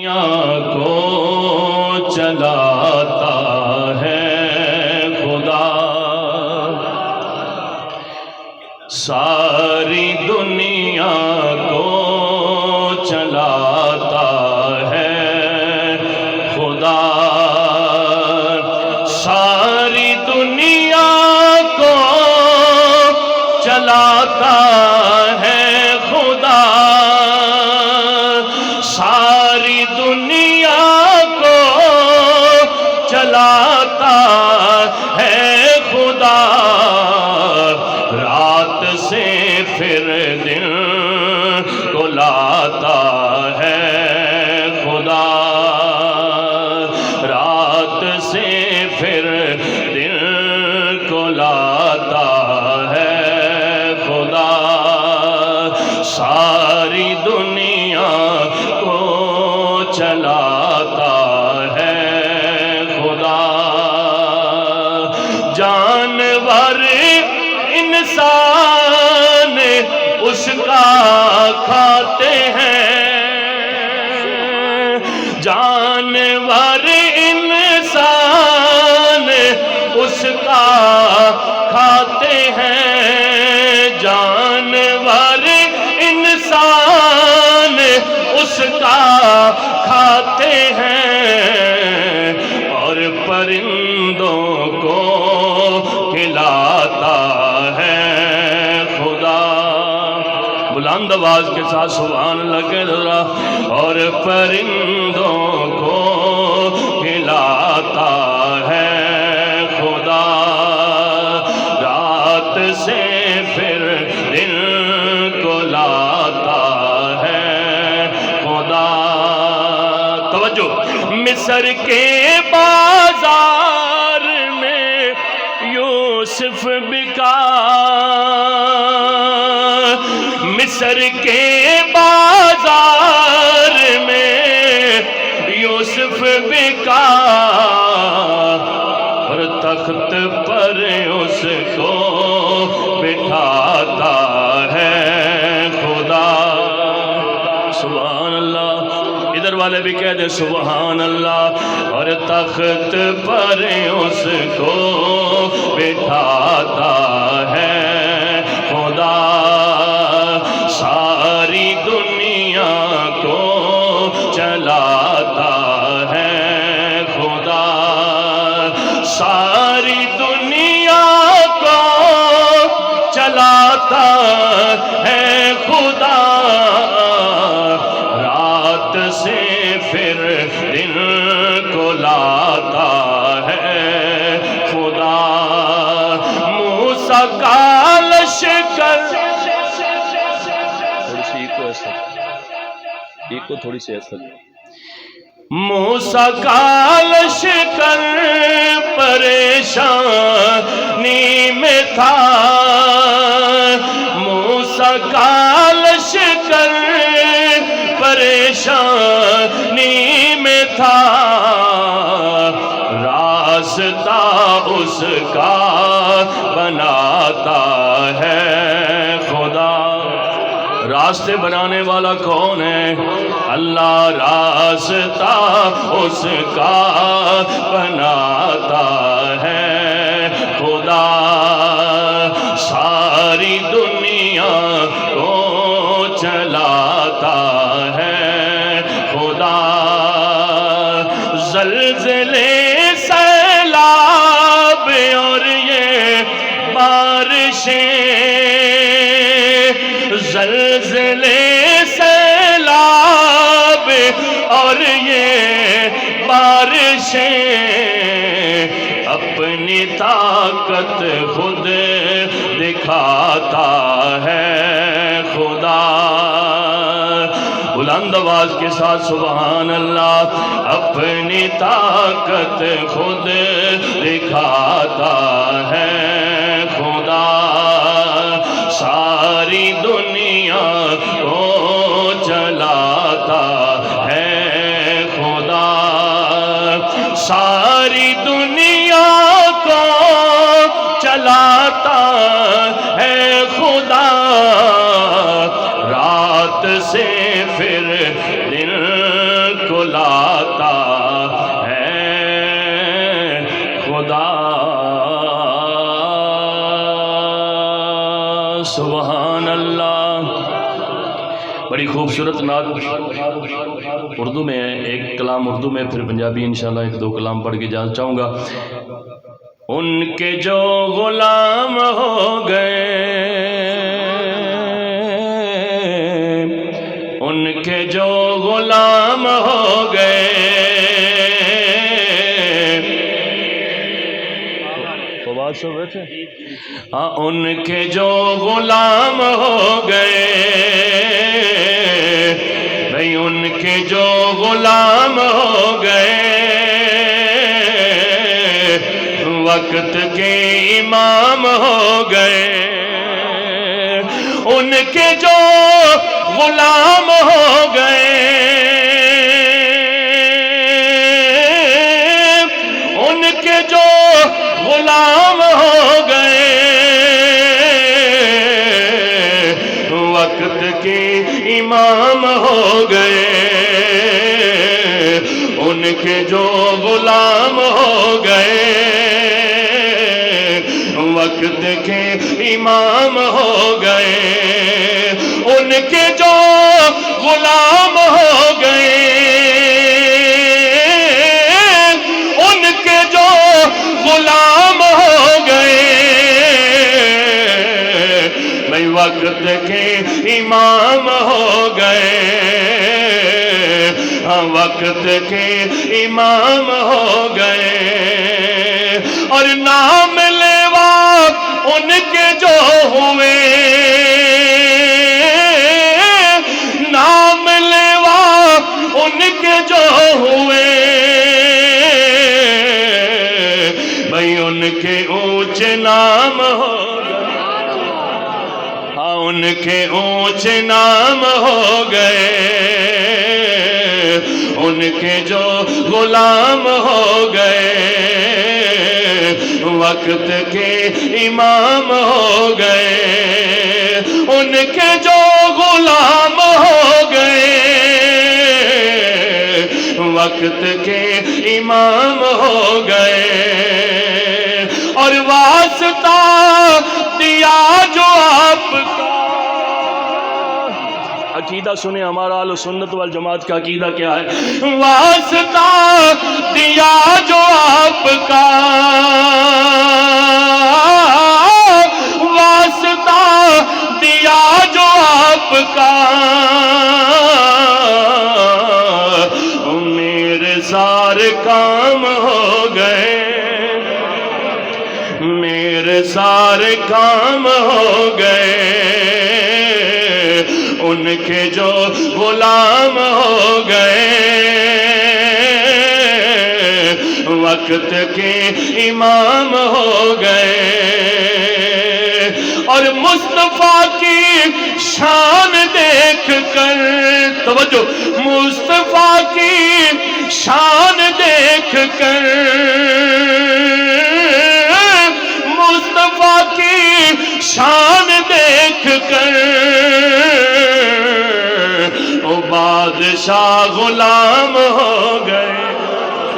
دنیا کو چلاتا ہے خدا، ساری دنیا کو چلاتا ہے خدا، ساری دنیا کو چلاتا ہے خدا، ساری دنیا کو چلاتا ہے خدا، رات سے پھر دن کو لاتا ہے خدا، رات سے پھر دن کو لاتا ہے خدا، ساری دنیا کو چلاتا ہے خدا، جانور انسان اس کا کھاتے ہیں، جانور انسان اس کا کھاتے ہیں، جانور انسان اس کا کھاتے ہیں، اور پرندوں کو کھلاتا ہے خدا، بلند آواز کے ساتھ سبحان اللہ کہہ ذرا، اور پرندوں کو کھلاتا ہے خدا، رات سے پھر دن کو لاتا ہے خدا، توجہ، مصر کے بازار میں یوسف بکا، مصر کے بازار میں یوسف بکا، اور تخت پر اس کو بٹھاتا ہے خدا، سبحان اللہ، ادھر والے بھی کہہ دے سبحان اللہ، اور تخت پر اس کو بٹھاتا ہے خدا، ساری دنیا کو چلاتا ہے خدا، ساری دنیا کو چلاتا ہے خدا، رات سے پھر دن کو لاتا ہے خدا، موسیٰ کا لشکر، تھوڑی سی ایسا موسیٰ کا لشکر پریشانی میں تھا، موسیٰ کا لشکر پریشانی میں تھا، راستہ اس کا بناتا ہے خدا، راستے بنانے والا کون ہے؟ اللہ، راستہ اس کا بناتا ہے خدا، ساری دنیا کو چلاتا ہے خدا، زلزلے سیلاب اور یہ بارشیں، زلزلے سیلاب اور یہ بارشیں، اپنی طاقت خود دکھاتا ہے خدا، بلند آواز کے ساتھ سبحان اللہ، اپنی طاقت خود دکھاتا ہے خدا، ساری دنیا کو چلاتا ہے خدا، ساری دنیا کو چلاتا ہے خدا، رات سے پھر دن کو جھلاتا ہے خدا۔ سبحان اللہ۔ بڑی خوبصورت نعت اردو میں ہے، ایک کلام اردو میں، پھر پنجابی انشاءاللہ ایک دو کلام پڑھ کے جانا چاہوں گا۔ ان کے جو غلام ہو گئے، ان کے جو غلام ہو گئے، ہاں ان کے جو غلام ہو گئے، بھئی ان کے جو غلام ہو گئے، وقت کے امام ہو گئے۔ ان کے جو غلام ہو گئے، ان کے جو غلام ہو گئے، وقت کے امام ہو گئے۔ ان کے جو غلام ہو گئے، وقت کے امام ہو گئے۔ ان کے جو غلام ہو گئے، ان کے جو غلام ہو گئے، میں وقت کے امام ہو گئے، ہاں وقت کے امام ہو گئے۔ اور نام لیوا ان کے جو ہوئے، نام لیوا ان کے جو ہوئے، بھئی ان کے اونچے نام ہو گئے، ہاں ان کے اونچے نام ہو گئے۔ ان کے جو غلام ہو گئے، وقت کے امام ہو گئے۔ ان کے جو غلام ہو گئے، وقت کے امام ہو گئے۔ اور واسطہ دیا جو آپ کا، عقیدہ سنیں ہمارا اہل سنت والجماعت کا عقیدہ کیا ہے۔ واسطہ دیا جو آپ کا، واسطہ دیا جو آپ کا، میرے سارے کام ہو گئے، میرے سارے کام ہو گئے۔ ان کے جو غلام ہو گئے، وقت کے امام ہو گئے۔ اور مصطفیٰ کی شان دیکھ کر، توجہ، مصطفیٰ کی شان دیکھ کر، مصطفیٰ کی شان دیکھ کر، او بادشاہ غلام ہو گئے،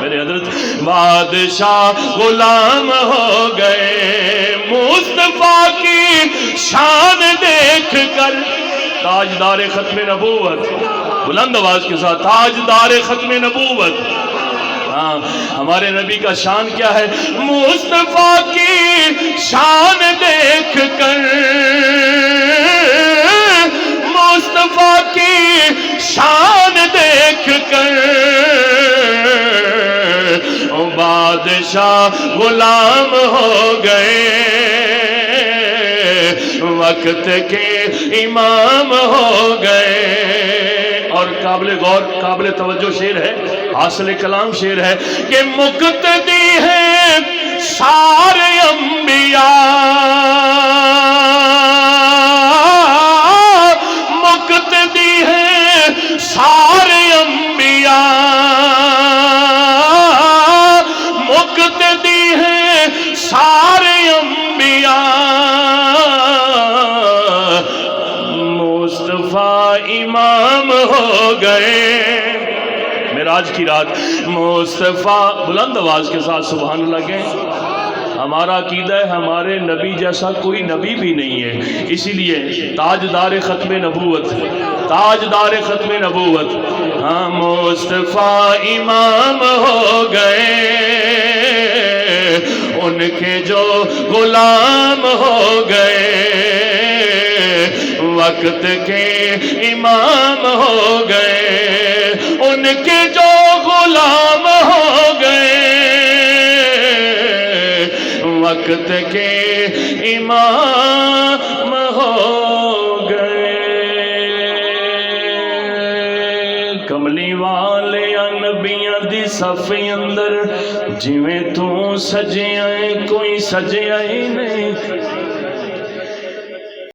میرے حضرت بادشاہ غلام ہو گئے۔ مصطفیٰ کی شان دیکھ کر، تاجدار ختم نبوت، بلند آواز کے ساتھ، تاجدار ختم نبوت، ہاں ہمارے نبی کا شان کیا ہے؟ مصطفیٰ کی شان دیکھ کر، مصطفیٰ کی شان دیکھ کر، او بادشاہ غلام ہو گئے، وقت کے امام ہو گئے۔ اور قابل غور، قابل توجہ شعر ہے، حاصل کلام شعر ہے کہ مقتدی ہیں سارے انبیاء، مقتدی ہیں سارے انبیاء، مقتدی ہیں سارے انبیاء، مصطفیٰ امام ہو گئے۔ میرا معراج کی رات مصطفیٰ، بلند آواز کے ساتھ سبحان اللہ کہیں۔ ہمارا عقیدہ ہے ہمارے نبی جیسا کوئی نبی بھی نہیں ہے، اسی لیے تاجدار ختم نبوت، تاجدار ختم نبوت، ہاں مصطفیٰ امام ہو گئے، ان کے جو غلام ہو گئے، وقت کے امام ہو گئے، ان کے جو غلام ہو گئے، وقت کے امام ہو گئے۔ کملی والے نبیاں دی صف اندر جویں تو سجیا کوئی سجیا ہی نہیں،